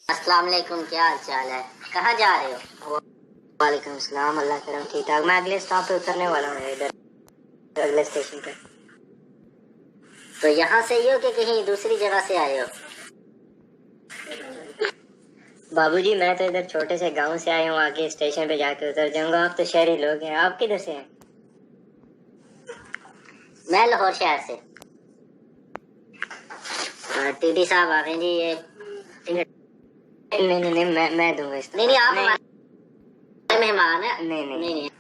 अस्सलाम वालेकुम, क्या हाल चाल है? कहाँ जा रहे हो? वालेकुम सलाम। अल्लाह करम ठीक ठाक। मैं अगले स्टॉप पे उतरने वाला हूँ, इधर अगले स्टेशन पे। तो यहाँ से ही हो कि कहीं दूसरी जगह से आए हो? बाबूजी मैं तो इधर छोटे से गांव से आया हूँ, आगे स्टेशन पे जाके उतर जाऊंगा। आप तो शहरी लोग हैं, आप किधर से हैं? मैं लाहौर शहर से। टीटी साहब आ गए जी। ये नहीं नहीं नहीं, मैं दूंगा इस नहीं आप हमारे मेहमान हैं। नहीं नहीं नहीं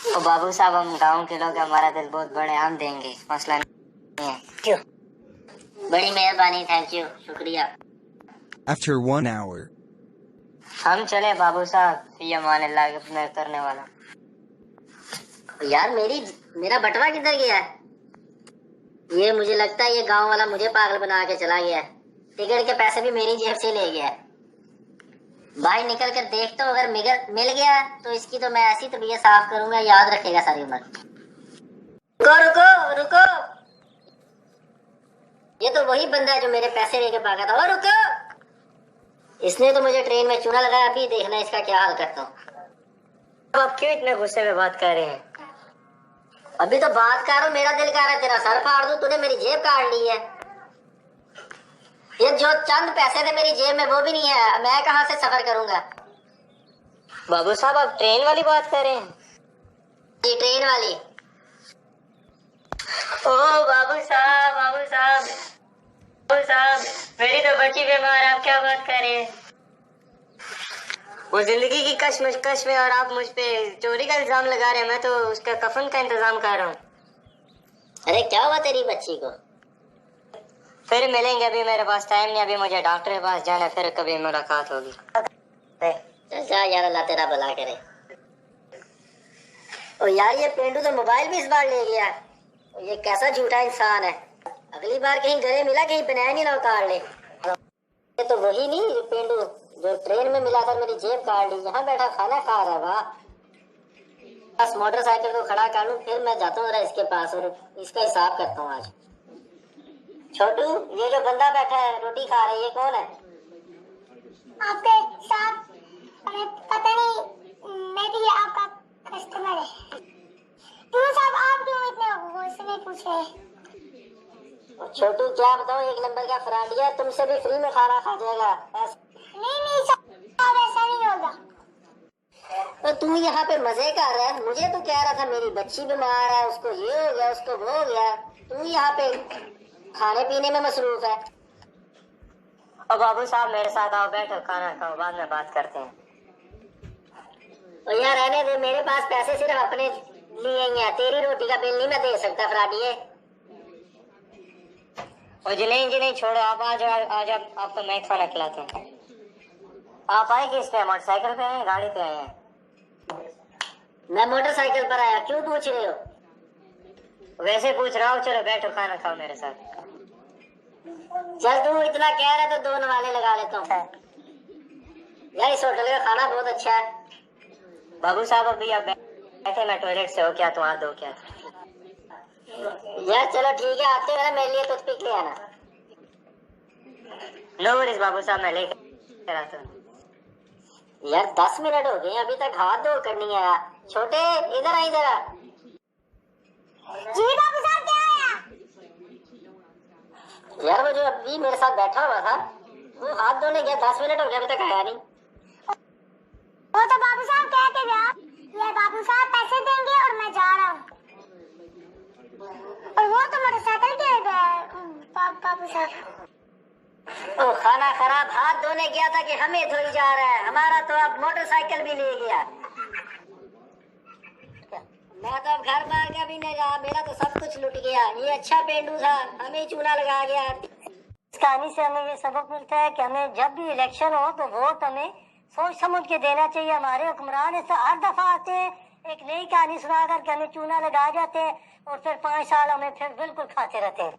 ओ बाबू साहब, हम गांव के लोग हैं, हमारा दिल बहुत बड़े, हम देंगे, मसला नहीं है। क्यों? बड़ी मेहरबानी, थैंक यू, शुक्रिया। After 1 hour. हम चले बाबू साहब, ये मान अल्लाह के, मैं उतरने वाला हूँ। यार मेरा बटवा किधर गया है? ये मुझे लगता है ये गांव वाला मुझे पागल बना के चला गया है। टिकट के पैसे भी मेरी जेब से ले गया है। भाई निकल कर देख तो, अगर मिल गया तो इसकी तो मैं ऐसी तबीयत साफ करूंगा, याद रखेगा सारी उम्र। रुको रुको रुको, ये तो वही बंदा है जो मेरे पैसे लेके भागा था। और रुको, इसने तो मुझे ट्रेन में चूना लगाया। अभी देखना इसका क्या हाल करता हूँ। आप क्यों इतने गुस्से में बात कर रहे हैं? अभी तो बात कर रहा हूँ, मेरा दिल कर रहा है तेरा सर फाड़ दूं। तूने मेरी जेब काट ली है। ये जो चंद पैसे थे मेरी जेब में वो भी नहीं है, मैं कहाँ से सफर करूंगा? बाबू साहब आप ट्रेन वाली बात कर रहे हैं? ये ट्रेन वाली। ओ बाबू साहब, बाबू साहब, बाबू साहब, मेरी तो बच्ची बीमार है, आप क्या बात कर रहे हैं? वो जिंदगी की कश्मकश में और आप मुझ पे चोरी का इल्जाम लगा रहे हैं। मैं तो उसका कफन का इंतजाम कर रहा हूँ। अरे क्या हुआ तेरी बच्ची को? फिर मिलेंगे, अभी मेरे पास टाइम नहीं, अभी मुझे डॉक्टर के पास जाना है, फिर कभी मुलाकात होगी। जा यार, अल्लाह तेरा भला करे। ओ यार, ये पेंडू तो मोबाइल भी इस बार ले गया। ये कैसा झूठा इंसान है। अगली बार कहीं गले मिला, कहीं बनाया नहीं ना उतार ले। ये तो वही नहीं, ये पेंडू जो ट्रेन में मिला था, मेरी जेब काट ली। यहाँ बैठा खाना खा रहा है। वाह, बस मोटरसाइकिल को खड़ा कर लूं, फिर मैं जाता हूँ जरा इसके पास और इसका हिसाब करता हूँ आज। छोटू, ये जो बंदा बैठा है रोटी खा रहा है, ये कौन है? आपके साथ हमें पता नहीं, मैं भी आपका कस्टमर है। क्यों साहब, आप क्यों इतने गुस्से में पूछ रहे हैं? छोटू क्या बताऊं, एक नंबर का फ्रॉडिया, तुमसे भी फ्री में खाना खा जाएगा। नहीं साहब, ऐसा नहीं होगा। तो तू यहाँ पे मजे कर रहा है। मुझे तो कह रहा था मेरी बच्ची बीमार है, उसको ये हो गया, उसको वो हो गया। तू यहाँ पे खाने पीने में मसरूफ है। और बाबू साहब मेरे साथ आओ, बैठो, खाना खाओ, बाद में बात करते हैं। और यार रहने दे, मेरे पास पैसे सिर्फ अपने लिए ही हैं। तेरी रोटी का बिल नहीं मैं दे सकता फ्रॉडिये। और जी नहीं छोड़ो, आप आज आपको मैं खाना खिलाता हूँ। आप आए किस पे? मोटरसाइकिल पे आए, गाड़ी पे आए हैं? मैं मोटरसाइकिल पर आया। क्यों पूछ रहे हो? वैसे पूछ रहा हूँ। चलो बैठो, खाना खाओ मेरे साथ। चल तू इतना कह रहा तो 2 नवाले लगा लेता हूँ। यार इस होटल का खाना बहुत अच्छा है। बाबू साहब अभी आप बैठे, मैं टॉयलेट से हो क्या, तुम हाथ धो क्या? यार चलो ठीक है, आते हो ना, मेरे लिए टूथपिक ले आना। नो वरीज बाबू साहब, मैं लेकर आता हूँ। यार 10 मिनट हो गए, अभी तक हाथ धो कर नहीं आया। छोटे इधर आई जरा। जी बाबू साहब, क्या आया? यार वो जो अभी मेरे साथ बैठा हुआ था, वो हाथ धोने गया, 10 मिनट हो गए, अभी तक आया नहीं। वो तो बाबू साहब कहते थे ये बाबू साहब पैसे देंगे और मैं जा रहा हूँ। और वो तो मोटरसाइकिल के बाबू साहब। ओ खाना खराब, हाथ धोने गया था कि हमें धोई जा रहा है। हमारा तो अब मोटरसाइकिल भी ले गया। मैं तो अब घर भाग गया, भी नहीं रहा, मेरा तो सब कुछ लुट गया। ये अच्छा पेंडू था, हमें चूना लगा गया। इस कहानी से हमें ये सबक मिलता है कि हमें जब भी इलेक्शन हो तो वोट हमें सोच समझ के देना चाहिए। हमारे हुक्मरान ऐसा हर दफा आते हैं, एक नई कहानी सुना करके हमें चूना लगा जाते हैं और फिर 5 साल हमें फिर बिल्कुल खाते रहते हैं।